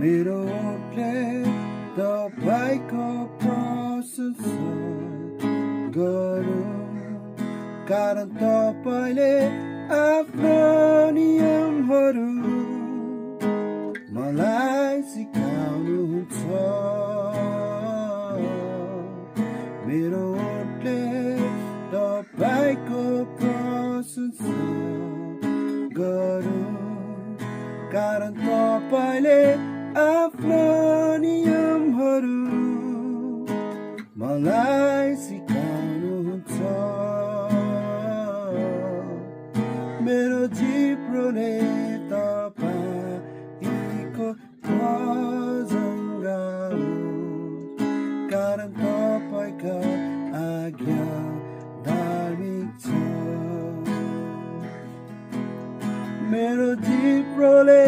मेरो ओठले तपाईको प्रशंसा गरौँ, कारण तपाईले आफ्नो नियमहरू मलाई सिकाउनुहुन्छ। मेरो ओठले तपाईको प्रशंसा गरौँ, कारण तपाईले आफ्नो नियमहरू मलाई सिकाउनुहुन्छ। मेरो जिब्रोले तपाईको भजन गाओस्, कारण तपाईका आज्ञा धार्मिक छ। मेरो जिब्रोले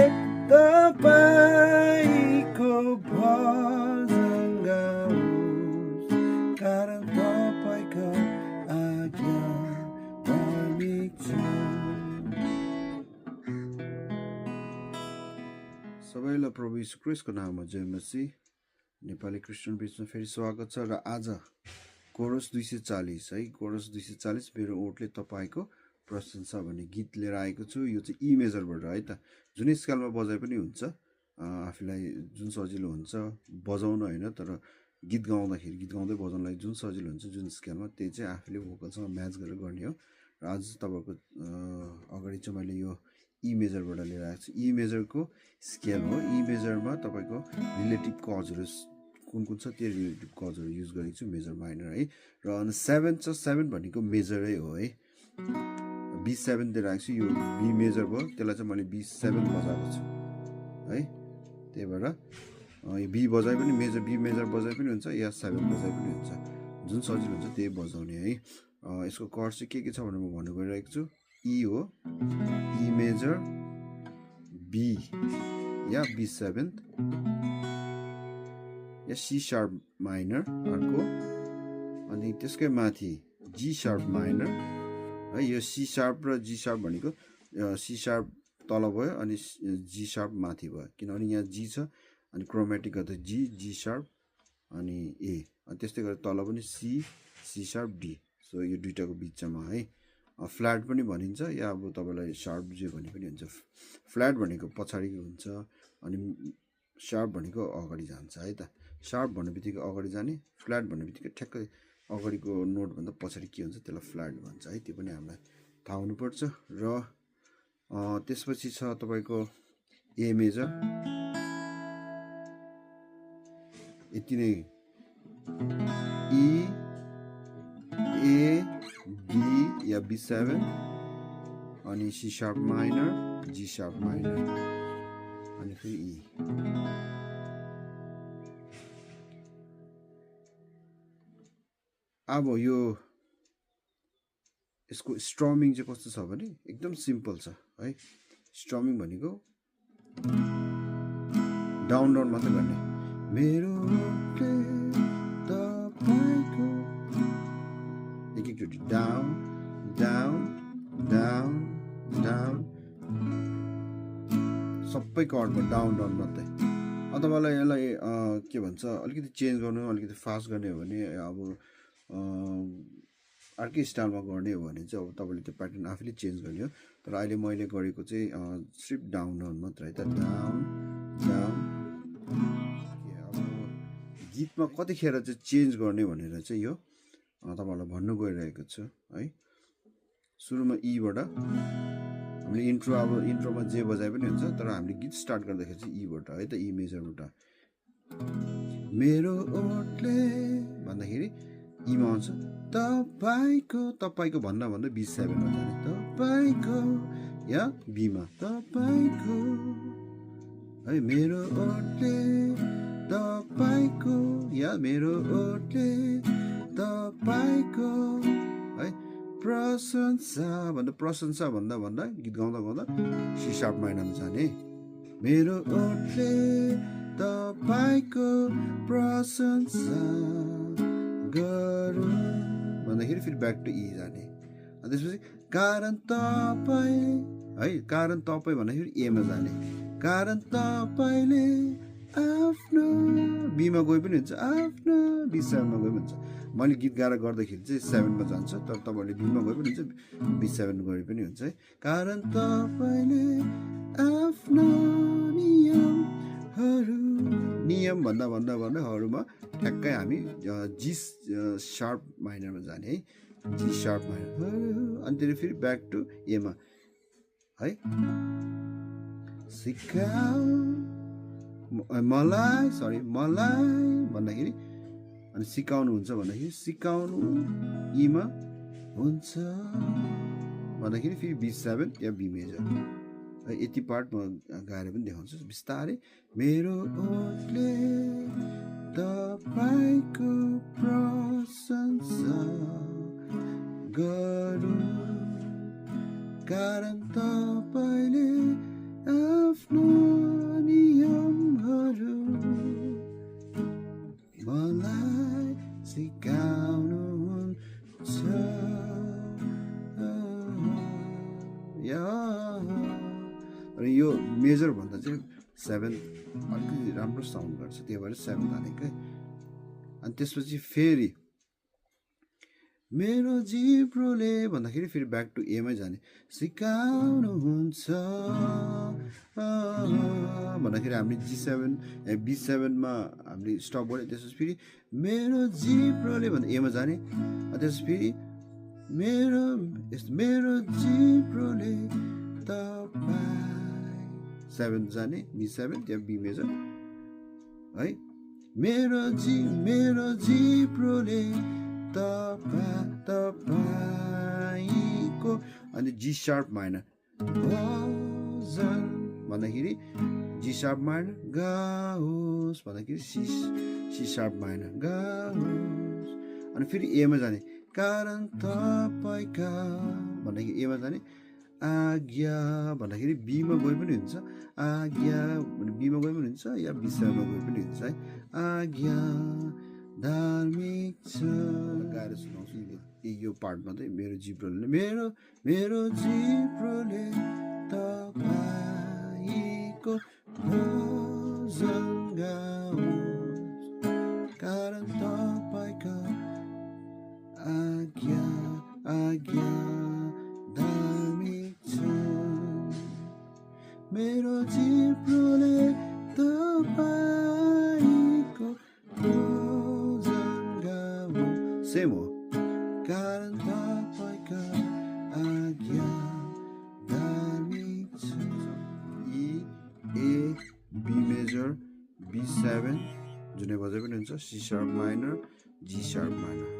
तपाईको भजन गाओस्, कारण तपाईका आज्ञा धार्मिक छ। सबैलाई प्रभु यीशु ख्रीष्टको नाममा जय मसीह। नेपाली क्रिस्चियन बिचमा फेरि स्वागत छ। र आज कोरस 240 है, कोरस 240 मेरो ओठले तपाईको प्रशंसा भन्ने गीत लिएर आएको छु। यो चाहिँ ई मेजरबाट है त, जुनै स्केलमा बजाए पनि हुन्छ, आफूलाई जुन सजिलो हुन्छ बजाउन होइन, तर गीत गाउँदाखेरि गीत गाउँदै बजाउनलाई जुन सजिलो हुन्छ जुन स्केलमा, त्यही चाहिँ आफूले भोकलसँग म्याच गरेर गर्ने हो। र आज तपाईँको अगाडि चाहिँ मैले यो ई मेजरबाट लिएर आएको छु। ई मेजरको स्केल हो। ई मेजरमा तपाईँको रिलेटिभ कजहरू कुन कुन छ त्यो रिलेटिभ कजहरू युज गरेको छु, मेजर माइनर है। र अनि 7 छ, 7 भनेको मेजरै हो है। B7 दिएर आएको छु, यो बी मेजर भयो, त्यसलाई चाहिँ मैले B7 बजाएको छु है। त्यही भएर यो बी बजाए पनि मेजर, बी मेजर बजाए पनि हुन्छ, या 7 बजाए पनि हुन्छ, जुन सजिलो हुन्छ त्यही बजाउने है। यसको कर्ड चाहिँ के छ भनेर म भन्नु गइरहेको छु। ई हो, ई मेजर, बी या B7 या सी शार्प माइनर अर्को, अनि त्यसकै माथि जी शार्प माइनर है। यो सी शार्प र जी शार्प भनेको सी शार्प तल भयो अनि जी शार्प माथि भयो, किनभने यहाँ जी छ अनि क्रोमेटिक गर्दा जी, जी शार्प अनि ए, अनि त्यस्तै गरेर तल पनि C, C sharp, D. So यो दुइटाको बिचमा है। फ्ल्याट पनि भनिन्छ, या अब तपाईँलाई शार्प जे भने पनि हुन्छ। फ्ल्याट भनेको पछाडिको हुन्छ अनि शार्प भनेको अगाडि जान्छ है त। शार्प भन्ने बित्तिकै अगाडि जाने, फ्ल्याट भन्ने बित्तिकै ठ्याक्कै अगाडिको नोटभन्दा पछाडि के हुन्छ त्यसलाई फ्ल्याट भन्छ है। त्यो पनि हामीलाई थाहा हुनुपर्छ। र त्यसपछि छ तपाईँको ए मेजर, यति नै। ई, ए, डी या B7, अनि C sharp minor, G sharp minor, अनि फेरि ई। अब यो यसको स्ट्रमिङ चाहिँ कस्तो छ भने एकदम सिम्पल छ है। स्ट्रमिङ भनेको डाउन डाउन मात्रै गर्ने। मेरो एकचोटि डाउन डाउन डाउन डाउन, सबै कर्डमा डाउन डाउन मात्रै। तपाईँलाई यसलाई के भन्छ, अलिकति चेन्ज गर्नु, अलिकति फास्ट गर्ने हो भने, अब अर्कै स्टाइलमा गर्ने हो भने चाहिँ अब तपाईँले त्यो प्याटर्न आफैले चेन्ज गर्ने हो। तर अहिले मैले गरेको चाहिँ सिर्फ डाउन डाउन मात्र है त, डाउन डाउन। अब गीतमा कतिखेर चाहिँ चेन्ज गर्ने भनेर चाहिँ यो तपाईँहरूलाई भन्नु गइरहेको छु है। सुरुमा ईबाट हामीले इन्ट्रो, अब इन्ट्रोमा जे बजाए पनि हुन्छ, तर हामीले गीत स्टार्ट गर्दाखेरि चाहिँ ईबाट है त, ई मेजरबाट। मेरो ओठले भन्दाखेरि ईमा आउँछ, तपाईको, तपाईको भन्दा भन्दा B7 हो जाने, तपाईको, या बीमा तपाईको है। मेरो ओठले तपाईको, या मेरो ओठले तपाईको है प्रशंसा भन्दा, प्रशंसा भन्दा भन्दा गीत गाउँदा गाउँदा सी शार्प माइनरमा जाने। मेरो ओठले तपाईको प्रशंसा गरौँ भन्दाखेरि फेरि ब्याक टु ई जाने। अनि त्यसपछि कारण तपाईँ है, कारण तपाईँ भन्दाखेरि एमा जाने। कारण तपाईँले आफ्नो बीमा गए पनि हुन्छ, आफ्नो B7 मा गए पनि हुन्छ। मैले गीत गाएर गर्दाखेरि चाहिँ 7 मा जान्छ, तर तपाईँहरूले बीमा गए पनि हुन्छ, B7 गए पनि हुन्छ है। कारण तपाईँले आफ्नो नियम भन्दा भन्दा भन्दा हरूमा ठ्याक्कै हामी जी शार्प माइनरमा जाने है, जी शार्प माइनर, अनि त्यसले फेरि ब्याक टु एमा है। सिकाऊ मलाई भन्दाखेरि अनि सिकाउनु हुन्छ भन्दाखेरि सिकाउनु इमा हुन्छ भन्दाखेरि फेरि B7 या B मेजर। यति पार्ट म गाएर पनि देखाउँछु बिस्तारै। मेरो ओठले तपाईको प्रशंसा गरौँ, कारण तपाईले आफ्नो नियमहरू मलाई सिकाउनुहुन्छ। अनि यो मेजर भन्दा चाहिँ 7 अलिकति राम्रो साउन्ड गर्छ, त्यही भएर 7 हालेको। अनि त्यसपछि फेरि मेरो जिब्रोले भन्दाखेरि फेरि ब्याक टु एमै जाने। सिकाउनुहुन्छ भन्दाखेरि हामीले B7 मा हामीले स्टप गऱ्यो, त्यसपछि फेरि मेरो जिब्रोले भन्दा एमा जाने। त्यसपछि फेरि मेरो जिब्रोले तपाईँ 7 जाने, B7 या B मेजर है। मेरो जिब्रोले तपाईको अनि जी शार्प माइनर भजन भन्दाखेरि जी शार्प माइनर गाओस् भन्दाखेरि सी शार्प माइनर गाओस्। अनि फेरि एमा जाने, कारण तपाईका भन्दाखेरि एमा जाने। आज्ञा भन्दाखेरि बीमा गए पनि हुन्छ, आज्ञा बीमा गए पनि हुन्छ या B7 मा गए पनि हुन्छ है। आज्ञा धार्मिक छ गाएर सुनाउँछु यो पार्टमा चाहिँ। मेरो जिब्रोले तपाईको भजन गाओस्, कारण तपाईका आज्ञा धार्मिक छ। मेरो जिब्रोले तपाईको सेम हो, कारण तपाईका आज्ञा धार्मिक छ। E A B major B7 जुनै बजे पनि हुन्छ, C sharp minor G sharp minor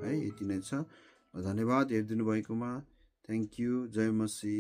है। यति नै छ। धन्यवाद हेरिदिनु भएकोमा। Thank you. जय मसी।